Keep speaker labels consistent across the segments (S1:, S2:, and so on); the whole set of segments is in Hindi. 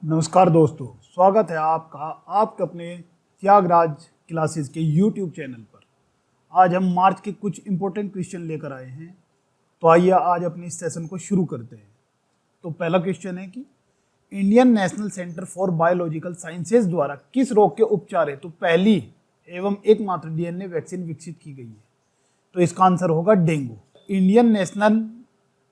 S1: नमस्कार दोस्तों, स्वागत है आपका आपके अपने त्यागराज क्लासेस के YouTube चैनल पर। आज हम मार्च के कुछ इंपॉर्टेंट क्वेश्चन लेकर आए हैं, तो आइए आज अपने इस सेशन को शुरू करते हैं। तो पहला क्वेश्चन है कि Indian national centre for biological sciences द्वारा किस रोग के उपचार हेतु पहली एवं एकमात्र DNA वैक्सीन विकसित की गई है? तो इसका आंसर होगा dengue.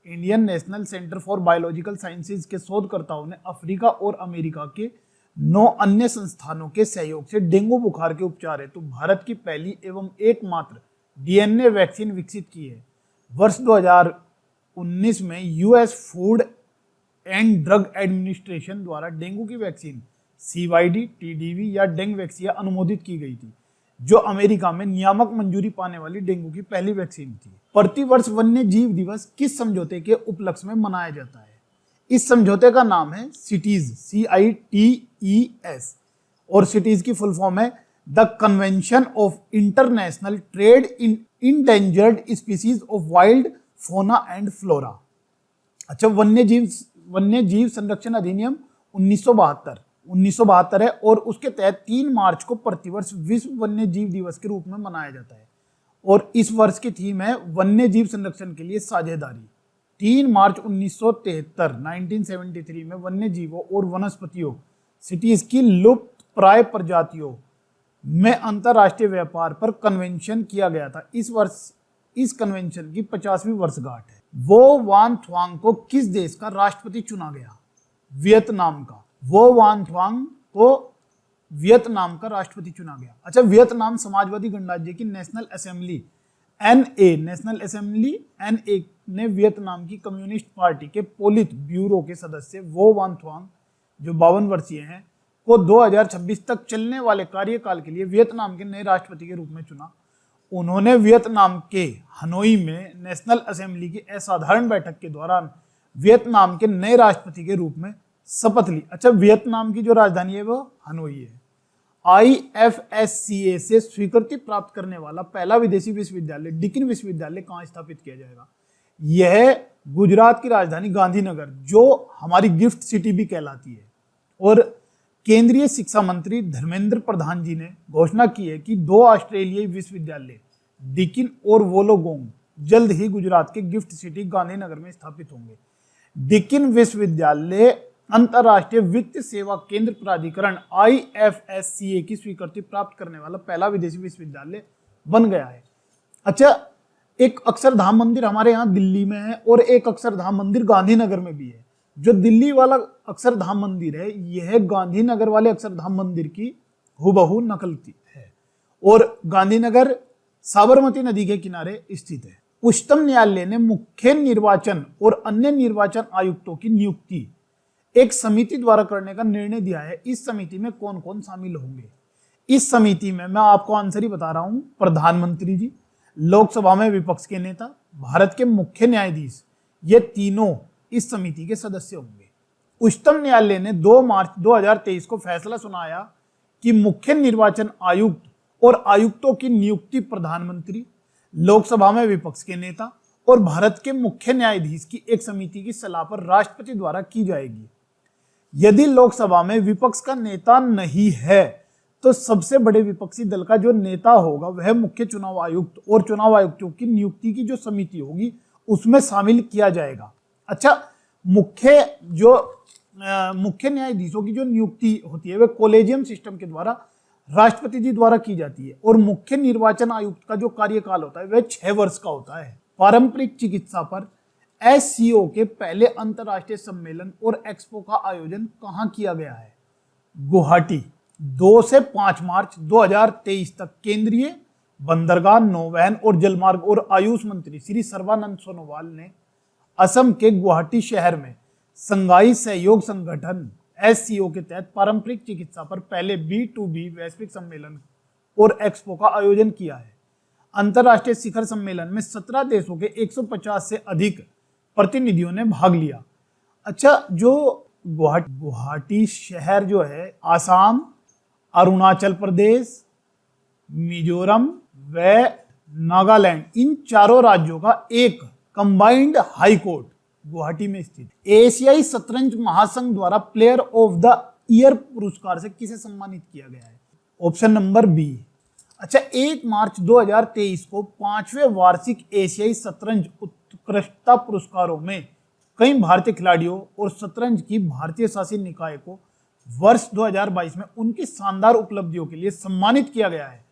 S1: Indian national centre for biological sciences के शोधकर्ताओं ने अफ्रीका और अमेरिका के 9 अन्य संस्थानों के सहयोग से डेंगू बुखार के उपचार हेतु भारत की पहली एवं एकमात्र DNA वैक्सीन विकसित की है। वर्ष 2019 में US food and drug administration द्वारा डेंगू की वैक्सीन CYD, TDV या डेंगवैक्सिया अनुमोदित की गई थी, जो अमेरिका में नियामक मंजूरी पाने वाली डेंगू की पहली वैक्सीन थी। प्रतिवर्ष वन्य जीव दिवस किस समझौते के उपलक्ष्य में मनाया जाता है? इस समझौते का नाम है सिटीज, CITES, और सिटीज की फुल फॉर्म है the convention of international trade in endangered species of wild फोना एंड फ्लोरा। अच्छा, वन्य जीव संरक्षण अधिनियम 1972 है और उसके तहत 3 मार्च को प्रतिवर्ष विश्व वन्य जीव दिवस के रूप में मनाया जाता है और इस वर्ष की थीम है वन्य जीव संरक्षण के लिए साझेदारी। 3 मार्च 1973 में वन्य जीवों और वनस्पतियों सिटीज की लुप्त प्राय प्रजातियों में अंतरराष्ट्रीय व्यापार पर कन्वेंशन किया गया था। इस वर्ष इस कन्वेंशन की 50वीं वर्षगांठ है। वो वान थ्वांग को किस देश का राष्ट्रपति चुना गया? वियतनाम का। वो वान थ्वांग को वियतनाम का राष्ट्रपति चुना गया। अच्छा, वियतनाम समाजवादी गणराज्य की नेशनल असेंबली NA ने वियतनाम की कम्युनिस्ट पार्टी के पोलित ब्यूरो के सदस्य वो वान थ्वांग, जो 52 वर्षीय हैं, को 2026 तक चलने वाले कार्यकाल के लिए वियतनाम के नए राष्ट्रपति के रूप में चुना। उन्होंने वियतनाम के हनोई में नेशनल असेंबली की असाधारण बैठक के दौरान वियतनाम के नए राष्ट्रपति के रूप में शपथ ली। अच्छा, वियतनाम की जो राजधानी है वो हनोई है। IFSCA से स्वीकृति प्राप्त करने वाला पहला विदेशी विश्वविद्यालय डिकिन विश्वविद्यालय कहाँ स्थापित किया जाएगा? यह गुजरात की राजधानी गांधीनगर, जो हमारी गिफ्ट सिटी भी कहलाती है। और केंद्रीय शिक्षा मंत्री धर्मेंद्र प्रधान जी ने घोषणा की है कि 2 ऑस्ट्रेलियाई विश्वविद्यालय डिकिन और वोलोगोंग जल्द ही गुजरात के गिफ्ट सिटी गांधीनगर में स्थापित होंगे। डिकिन विश्वविद्यालय अंतरराष्ट्रीय वित्त सेवा केंद्र प्राधिकरण IFSCA की स्वीकृति प्राप्त करने वाला पहला विदेशी विश्वविद्यालय बन गया है। अच्छा, एक अक्षरधाम मंदिर हमारे यहाँ दिल्ली में है और एक अक्षरधाम मंदिर गांधीनगर में भी है। जो दिल्ली वाला अक्षरधाम मंदिर है, यह गांधीनगर वाले अक्षरधाम मंदिर की हूबहू नकल है और गांधीनगर साबरमती नदी के किनारे स्थित है। उच्चतम न्यायालय ने मुख्य निर्वाचन और अन्य निर्वाचन आयुक्तों की नियुक्ति एक समिति द्वारा करने का निर्णय दिया है। इस समिति में कौन कौन शामिल होंगे? इस समिति में मैं आपको आंसर ही बता रहा हूं। प्रधानमंत्री जी, लोकसभा में विपक्ष के नेता, भारत के मुख्य न्यायाधीश, ये तीनों इस समिति के सदस्य होंगे। उच्चतम न्यायालय ने 2 मार्च 2023 को फैसला सुनाया कि मुख्य निर्वाचन आयुक्त और आयुक्तों की नियुक्ति प्रधानमंत्री, लोकसभा में विपक्ष के नेता और भारत के मुख्य न्यायाधीश की एक समिति की सलाह पर राष्ट्रपति द्वारा की जाएगी। यदि लोकसभा में विपक्ष का नेता नहीं है तो सबसे बड़े विपक्षी दल का जो नेता होगा वह मुख्य चुनाव आयुक्त और चुनाव आयुक्तों की नियुक्ति की जो समिति होगी उसमें शामिल किया जाएगा। अच्छा, मुख्य न्यायाधीशों की जो नियुक्ति होती है वह कोलेजियम सिस्टम के द्वारा राष्ट्रपति जी द्वारा की जाती है और मुख्य निर्वाचन आयुक्त का जो कार्यकाल होता है वह 6 वर्ष का होता है। पारंपरिक चिकित्सा पर SCO के पहले अंतरराष्ट्रीय सम्मेलन और एक्सपो का आयोजन कहां किया गया है? गुवाहाटी। 2 से 5 मार्च 2023 तक केंद्रीय बंदरगाह, नौवहन और जलमार्ग और आयुष मंत्री श्री सर्बानंद सोनोवाल ने असम के गुवाहाटी शहर में संघाई सहयोग संगठन SCO के तहत पारंपरिक चिकित्सा पर पहले B2B वैश्विक सम्मेलन और एक्सपो का आयोजन किया है। अंतरराष्ट्रीय शिखर सम्मेलन में 17 देशों के 150 से अधिक प्रतिनिधियों ने भाग लिया। अच्छा, जो गुवाहाटी शहर जो है आसाम, अरुणाचल प्रदेश, मिजोरम व नागालैंड, इन चारों राज्यों का एक कंबाइंड हाई कोर्ट गुवाहाटी में स्थित। एशियाई शतरंज महासंघ द्वारा प्लेयर ऑफ द ईयर पुरस्कार से किसे सम्मानित किया गया है? Option number B. अच्छा, 1 मार्च 2023 को 5वें वार्षिक एशियाई शतरंज उत्कृष्टता पुरस्कारों में कई भारतीय खिलाड़ियों और शतरंज की भारतीय शासी निकाय को वर्ष 2022 में उनकी शानदार उपलब्धियों के लिए सम्मानित किया गया है।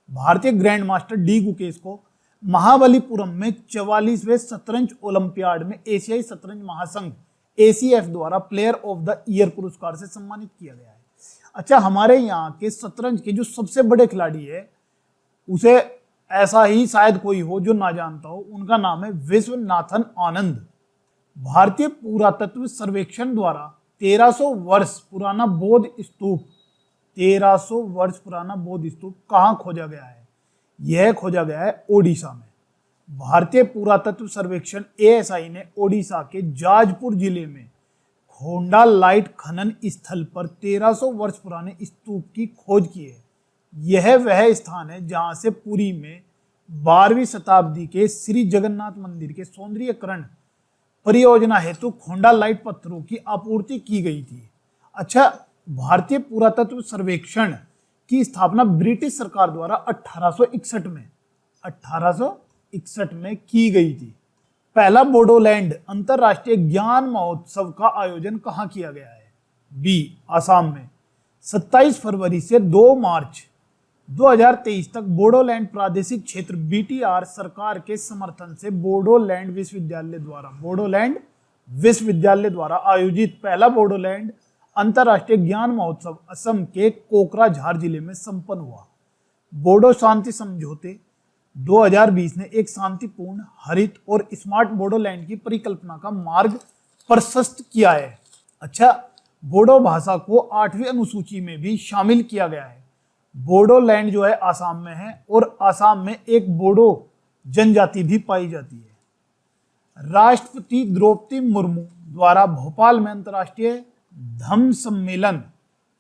S1: भारतीय ग्रैंड मास्टर डी गुकेश को महाबलीपुरम में 44वें शतरंज ओलंपियाड में एशियाई शतरंज महासंघ ACF द्वारा प्लेयर ऑफ द ईयर पुरस्कार से सम्मानित किया गया है। अच्छा, हमारे यहाँ के शतरंज के जो सबसे बड़े खिलाड़ी है, उसे ऐसा ही शायद कोई हो जो ना जानता हो, उनका नाम है विश्वनाथन आनंद। भारतीय पुरातत्व सर्वेक्षण द्वारा 1300 वर्ष पुराना बौद्ध स्तूप 1300 वर्ष पुराना बौद्ध स्तूप कहाँ खोजा गया है? यह खोजा गया है ओडिशा में। भारतीय पुरातत्व सर्वेक्षण ASI ने ओडिशा के जाजपुर जिले में खोंडा लाइट खनन स्थल पर 1300 वर्ष पुराने स्तूप की खोज की है। यह वह स्थान है जहां से पुरी में 12वीं शताब्दी के श्री जगन्नाथ मंदिर के सौंदर्यीकरण परियोजना हेतु खोंडा लाइट पत्थरों की आपूर्ति की गई थी। अच्छा, भारतीय पुरातत्व सर्वेक्षण की स्थापना ब्रिटिश सरकार द्वारा 1861 में की गई थी। पहला बोडोलैंड अंतरराष्ट्रीय ज्ञान महोत्सव का आयोजन कहाँ किया गया है? बी, आसाम में। 27 फरवरी से 2 मार्च 2023 तक बोडोलैंड प्रादेशिक क्षेत्र BTR सरकार के समर्थन से बोडोलैंड विश्वविद्यालय द्वारा आयोजित पहला बोडोलैंड अंतरराष्ट्रीय ज्ञान महोत्सव असम के कोकराझार जिले में संपन्न हुआ। बोडो शांति समझौते 2020 ने एक शांतिपूर्ण, हरित और स्मार्ट बोडोलैंड की परिकल्पना का मार्ग प्रशस्त किया है। अच्छा, बोडो भाषा को 8वीं अनुसूची में भी शामिल किया गया है। बोडोलैंड जो है आसाम में है और आसाम में एक बोडो जनजाति भी पाई जाती है। राष्ट्रपति द्रौपदी मुर्मू द्वारा भोपाल में अंतर्राष्ट्रीय धम्म सम्मेलन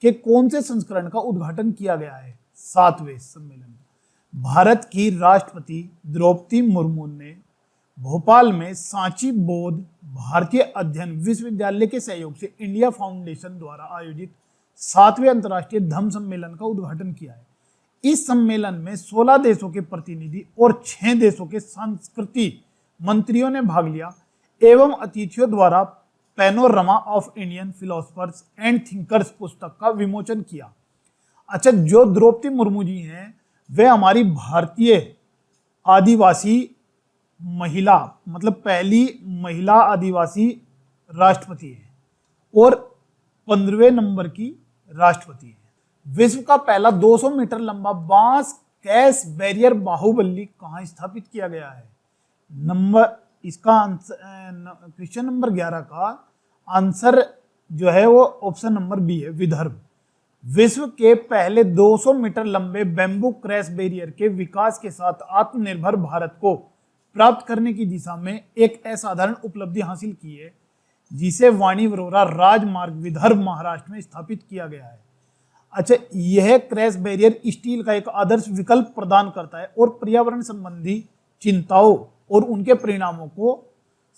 S1: के कौन से संस्करण का उद्घाटन किया गया है? 7वें सम्मेलन। भारत की राष्ट्रपति द्रौपदी मुर्मू ने भोपाल में सांची बौद्ध भारतीय अध्ययन विश्वविद्यालय के सहयोग से इंडिया फाउंडेशन द्वारा आयोजित 7वें अंतर्राष्ट्रीय धम्म सम्मेलन का उद्घाटन किया है। इस सम्मेलन में 16 देशों के प्रतिनिधि और 6 देशों के संस्कृति मंत्रियों ने भाग लिया एवं अतिथियों द्वारा panorama of Indian philosophers and thinkers पुस्तक का विमोचन किया। अच्छा, जो द्रौपदी मुर्मू जी हैं वे हमारी भारतीय आदिवासी महिला, मतलब पहली महिला आदिवासी राष्ट्रपति है और 15वें नंबर की राष्ट्रपति है। विश्व का पहला 200 मीटर लंबा बांस कैश बैरियर बाहुबली कहाँ स्थापित किया गया है? इसका आंसर क्वेश्चन नंबर 11 का आंसर जो है वो ऑप्शन नंबर बी है, विदर्भ। विश्व के पहले 200 मीटर लंबे बैम्बू क्रैश बैरियर के विकास के साथ आत्मनिर्भर भारत को प्राप्त करने की दिशा में एक असाधारण उपलब्धि हासिल की है, जिसे वाणी वरोरा राजमार्ग विदर्भ महाराष्ट्र में स्थापित किया गया है। अच्छा, यह क्रैश बैरियर स्टील का एक आदर्श विकल्प प्रदान करता है और पर्यावरण संबंधी चिंताओं और उनके परिणामों को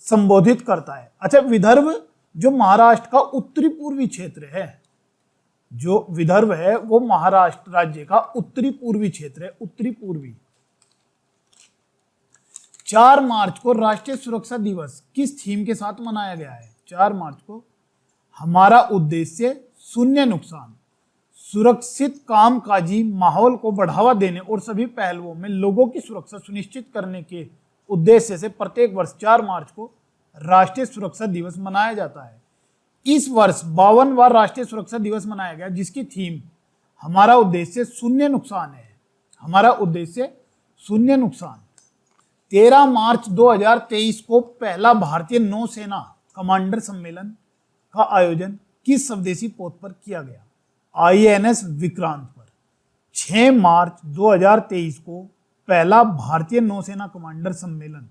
S1: संबोधित करता है। अच्छा, विदर्भ जो महाराष्ट्र का उत्तरी पूर्वी क्षेत्र है, जो विदर्भ है वो महाराष्ट्र राज्य का उत्तरी पूर्वी क्षेत्र है, उत्तरी पूर्वी। 4 मार्च को राष्ट्रीय सुरक्षा दिवस किस थीम के साथ मनाया गया है? 4 मार्च को हमारा उद्देश्य शून्य नुकसान, सुरक्षित कामकाजी माहौल को बढ़ावा देने और सभी पहलुओं में लोगों की सुरक्षा सुनिश्चित करने के उद्देश्य से प्रत्येक वर्ष 4 मार्च को राष्ट्रीय सुरक्षा दिवस मनाया जाता है। इस वर्ष 52वां राष्ट्रीय सुरक्षा दिवस मनाया गया, जिसकी थीम हमारा उद्देश्य शून्य नुकसान है। हमारा उद्देश्य शून्य नुकसान। 13 मार्च 2023 को पहला भारतीय नौसेना कमांडर सम्मेलन का आयोजन किस स्वदेशी पोत पर किया गया? INS विक्रांत पर। 6 मार्च 2023 को पहला भारतीय नौसेना कमांडर सम्मेलन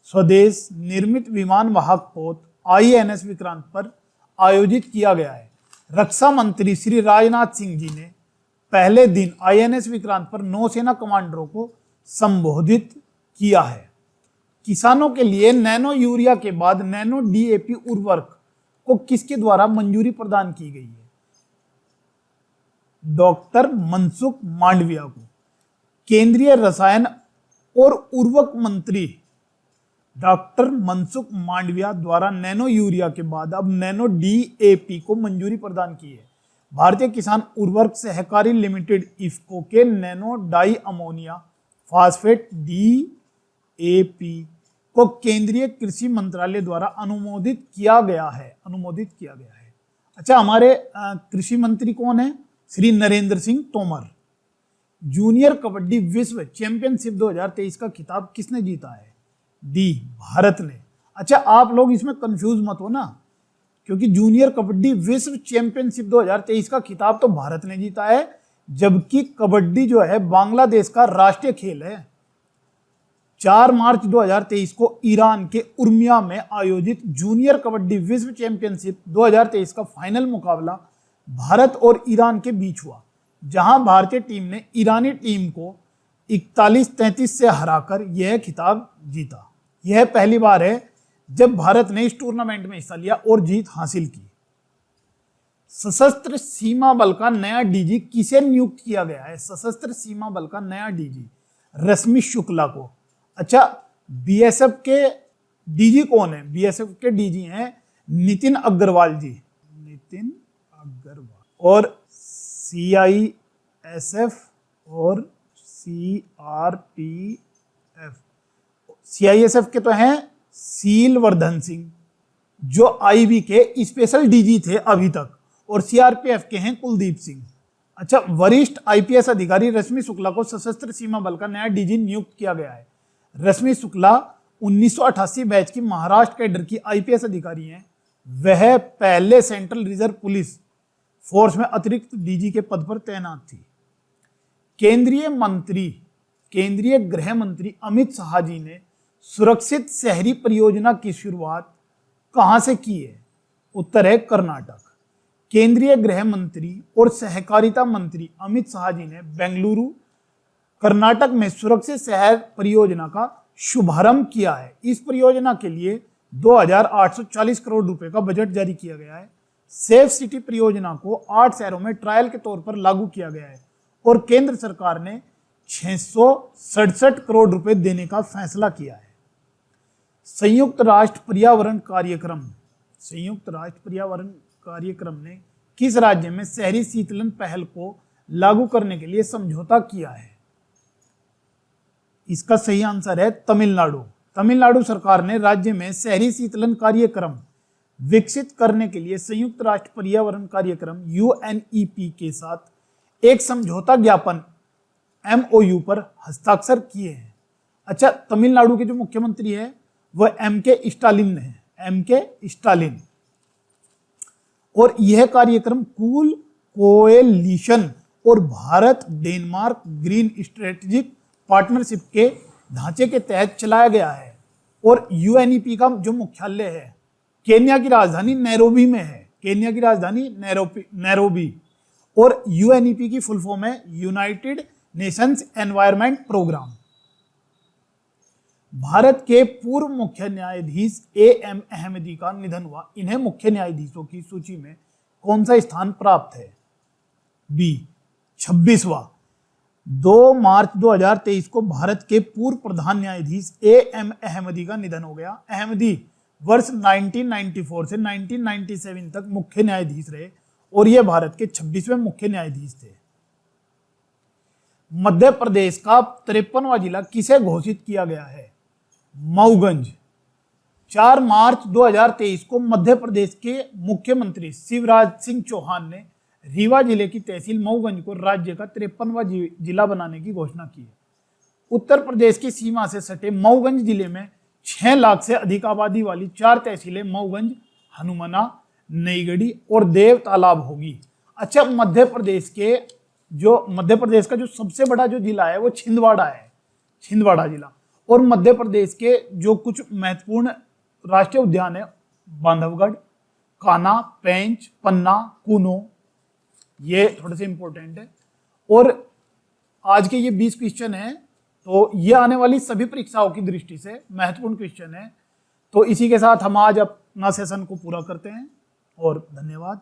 S1: स्वदेश निर्मित विमान वाहक पोत INS विक्रांत पर आयोजित किया गया है। रक्षा मंत्री श्री राजनाथ सिंह जी ने पहले दिन INS विक्रांत पर नौसेना कमांडरों को संबोधित किया है। किसानों के लिए नैनो यूरिया के बाद नैनो डीएपी उर्वरक को किसके द्वारा मंजूरी प्रदान की गई है? डॉक्टर मनसुख मांडविया को। केंद्रीय रसायन और उर्वरक मंत्री डॉक्टर मनसुख मांडविया द्वारा नैनो यूरिया के बाद अब नैनो डीएपी को मंजूरी प्रदान की है। भारतीय किसान उर्वरक सहकारी लिमिटेड इफ्को के nano di ammonia phosphate DAP को केंद्रीय कृषि मंत्रालय द्वारा अनुमोदित किया गया है। अच्छा, हमारे कृषि मंत्री कौन है? श्री नरेंद्र सिंह तोमर। जूनियर कबड्डी विश्व चैंपियनशिप 2023 का खिताब किसने जीता है? डी, भारत ने। अच्छा, आप लोग इसमें कंफ्यूज मत हो ना, क्योंकि जूनियर कबड्डी विश्व चैंपियनशिप 2023 का खिताब तो भारत ने जीता है, जबकि कबड्डी जो है बांग्लादेश का राष्ट्रीय खेल है। 4 मार्च 2023 को ईरान के उर्मिया में आयोजित जूनियर कबड्डी विश्व चैंपियनशिप 2023 का फाइनल मुकाबला भारत और ईरान के बीच हुआ, जहां भारतीय टीम ने ईरानी टीम को 41-33 से हराकर यह खिताब जीता। यह पहली बार है जब भारत ने इस टूर्नामेंट में हिस्सा लिया और जीत हासिल की। सशस्त्र सीमा बल का नया डीजी किसे नियुक्त किया गया है? सशस्त्र सीमा बल का नया डीजी रश्मि शुक्ला को। अच्छा, बीएसएफ के डीजी कौन है? बीएसएफ के डीजी हैं नितिन अग्रवाल जी, और सीआईएसएफ और सीआरपीएफ। सीआईएसएफ के तो हैं सीलवर्धन सिंह, जो आईबी के स्पेशल डीजी थे अभी तक, और सीआरपीएफ के हैं कुलदीप सिंह। अच्छा, वरिष्ठ आईपीएस अधिकारी रश्मि शुक्ला को सशस्त्र सीमा बल का नया डीजी नियुक्त किया गया है। रश्मि शुक्ला 1988 बैच की महाराष्ट्र कैडर की आईपीएस अधिकारी हैं। वह पहले सेंट्रल रिजर्व पुलिस फोर्स में अतिरिक्त डीजी के पद पर तैनात थी। केंद्रीय गृह मंत्री अमित शाह जी ने सुरक्षित शहरी परियोजना की शुरुआत कहां से की है? उत्तर है कर्नाटक। केंद्रीय गृह मंत्री और सहकारिता मंत्री अमित शाह जी ने बेंगलुरु, कर्नाटक में सुरक्षित शहर परियोजना का शुभारंभ किया है। इस परियोजना के लिए 2840 करोड़ रुपए का बजट जारी किया गया है। सेफ सिटी परियोजना को 8 शहरों में ट्रायल के तौर पर लागू किया गया है और केंद्र सरकार ने 667 करोड़ रुपए देने का फैसला किया है। संयुक्त राष्ट्र पर्यावरण कार्यक्रम ने किस राज्य में शहरी शीतलन पहल को लागू करने के लिए समझौता किया है? इसका सही आंसर है तमिलनाडु। तमिलनाडु सरकार ने राज्य में शहरी शीतलन कार्यक्रम विकसित करने के लिए संयुक्त राष्ट्र पर्यावरण कार्यक्रम यूएनईपी के साथ एक समझौता ज्ञापन एमओयू पर हस्ताक्षर किए हैं। अच्छा, तमिलनाडु के जो मुख्यमंत्री है वह एमके स्टालिन है, एमके स्टालिन। और यह कार्यक्रम कूल कोएलिशन और Bharat Denmark green strategic partnership के ढांचे के तहत चलाया गया है। और यूएनईपी का जो मुख्यालय है केन्या की राजधानी नैरोबी में है, केन्या की राजधानी नैरोबी। और यूएनईपी की फुल फॉर्म है United Nations Environment Programme. Bharat के पूर्व मुख्य न्यायाधीश एएम अहमदी का निधन हुआ। इन्हें मुख्य न्यायाधीशों की सूची में कौन सा स्थान प्राप्त है? बी, 26वां। 2 मार्च 2023 को भारत के पूर्व प्रधान न्यायाधीश एएम अहमदी का निधन हो गया। अहमदी वर्ष 1994 से 1997 तक मुख्य न्यायाधीश रहे और यह भारत के 26वें मुख्य न्यायाधीश थे। मध्य प्रदेश का 53वां जिला किसे घोषित किया गया है? मऊगंज। 4 मार्च 2023 को मध्य प्रदेश के मुख्यमंत्री शिवराज सिंह चौहान ने रीवा जिले की तहसील मऊगंज को राज्य का 53वां जिला बनाने की घोषणा की है। उत्तर प्रदेश की सीमा से सटे मऊगंज जिले में 6 लाख से अधिक आबादी वाली 4 तहसीलें मऊगंज, हनुमना, नईगढ़ी और देव तालाब होगी। अच्छा, मध्य प्रदेश का जो सबसे बड़ा जो जिला है वो छिंदवाड़ा है, छिंदवाड़ा जिला। और मध्य प्रदेश के जो कुछ महत्वपूर्ण राष्ट्रीय उद्यान है बांधवगढ़, कान्हा, पेंच, पन्ना, कूनो, ये थोड़े से इंपॉर्टेंट है। और आज के ये 20 क्वेश्चन है तो ये आने वाली सभी परीक्षाओं की दृष्टि से महत्वपूर्ण क्वेश्चन है। तो इसी के साथ हम आज अपना सेशन को पूरा करते हैं और धन्यवाद।